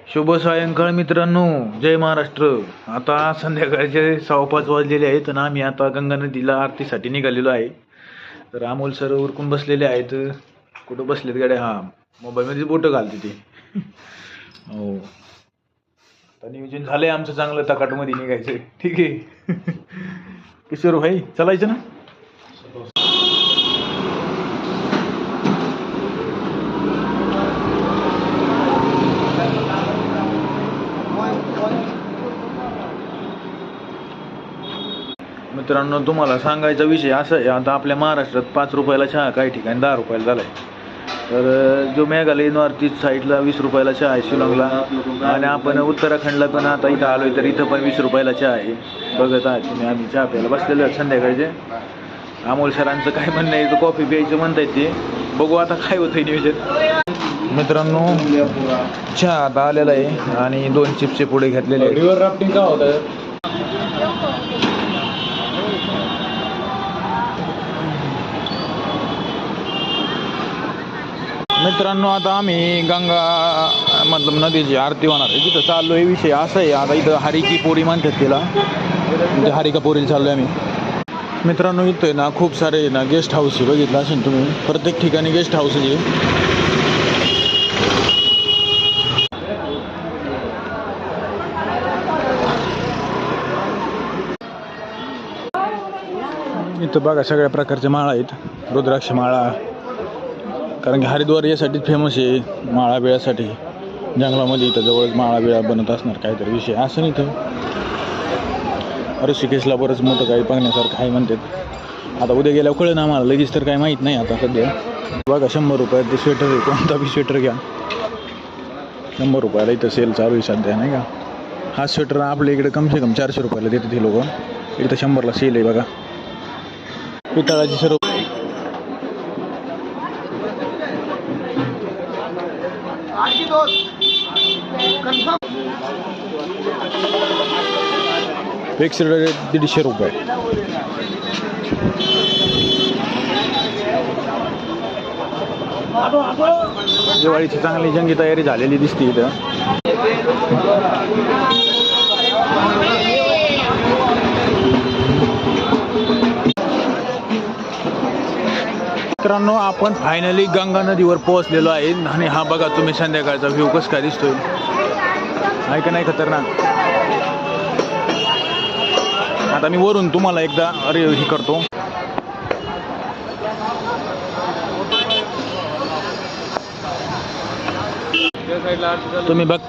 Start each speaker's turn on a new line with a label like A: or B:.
A: शुभ सायंकाळ मित्रांनो, जय महाराष्ट्र. आता संध्याकाळचे 5:15 वाजलेले आहेत आणि आम्ही आता गंगा नदीला आरतीसाठी निघालेलो आहे. तर अमोल सर उरकून बसलेले आहेत. कुठं बसलेत गाड्या? हा, मोबाईलमध्ये बोटं घालते ते. हो, आता नियोजन झालंय आमचं चांगलं, तकाटमध्ये निघायचं. ठीक आहे. किशोर भाई, चालायचं ना? मित्रांनो, तुम्हाला सांगायचा विषय असा आहे, आता आपल्या महाराष्ट्रात 5 रुपयाला चहा काही ठिकाणी 10 रुपयाला झाला आहे. तर जो मेघालय नॉर्थ ईस्ट साईडला 20 रुपयाला चहा आहे शिलाँगला, आणि आपण उत्तराखंडला पण आता इथं आलो आहे, तर इथं पण 20 रुपयाला चहा आहे. बघत आहात तुम्ही, आम्ही चहा प्यायला बसलेलो आहे संध्याकाळचे. अमोल सरांचं काय म्हणणं आहे, तर कॉफी प्यायचं म्हणतायत ते. बघू आता काय होतं नियोजन. मित्रांनो, चहा आता आलेला आहे आणि 2 चिप्सचे पुढे घेतलेले आहेत.
B: रिव्हर राफ्टिंग का होतं?
A: मित्रांनो, आता आम्ही गंगा नदीची आरती होणार आहे तिथं चाललो आहे. विषय असा आहे, आता इथं हरिकी पोरी म्हणतात तिला, म्हणजे हरिका पोरीला चाललो आहे आम्ही. मित्रांनो, इथं ना खूप सारे ना गेस्ट हाऊस आहे, बघितलं असेल तुम्ही, प्रत्येक ठिकाणी गेस्ट हाऊस आहे. इथं बघा सगळ्या प्रकारच्या माळा आहेत, रुद्राक्ष माळा, कारण की हरिद्वार यासाठी फेमस आहे माळा बिळासाठी. जंगलामध्ये इथं जवळच माळा बिळा बनत असणार काहीतरी विषय असं नाही. इथं ऋषिकेशला बरंच मोठं काही बघण्यासारखं आहे म्हणतात. आता उद्या गेल्यावर कळलं ना आम्हाला, लगेच तर काही माहीत नाही आता सध्या. बघा 100 रुपयात ते स्वेटर आहे, कोणता बी स्वेटर घ्या 100 रुपयाला. इथं सेल चालू आहे सध्या, नाही का? हा स्वेटर आपल्या इकडे कमसे कम 400 रुपयाला देतात हे लोक, इथं 100ला सेल आहे बघा. पितळाची सर्व फिक्स रेट 150 रुपये. दिवाळीची चांगली जंगी तयारी झालेली दिसते इथं. मित्रांनो, आपण फायनली गंगा नदीवर पोहोचलेलो आहे आणि हा बघा तुम्ही संध्याकाळचा व्ह्यू कसं काय दिसतोय, आहे का नाही खतरनाक? आता मी वरून तुम्हाला एकदा हे करतो. तुम्ही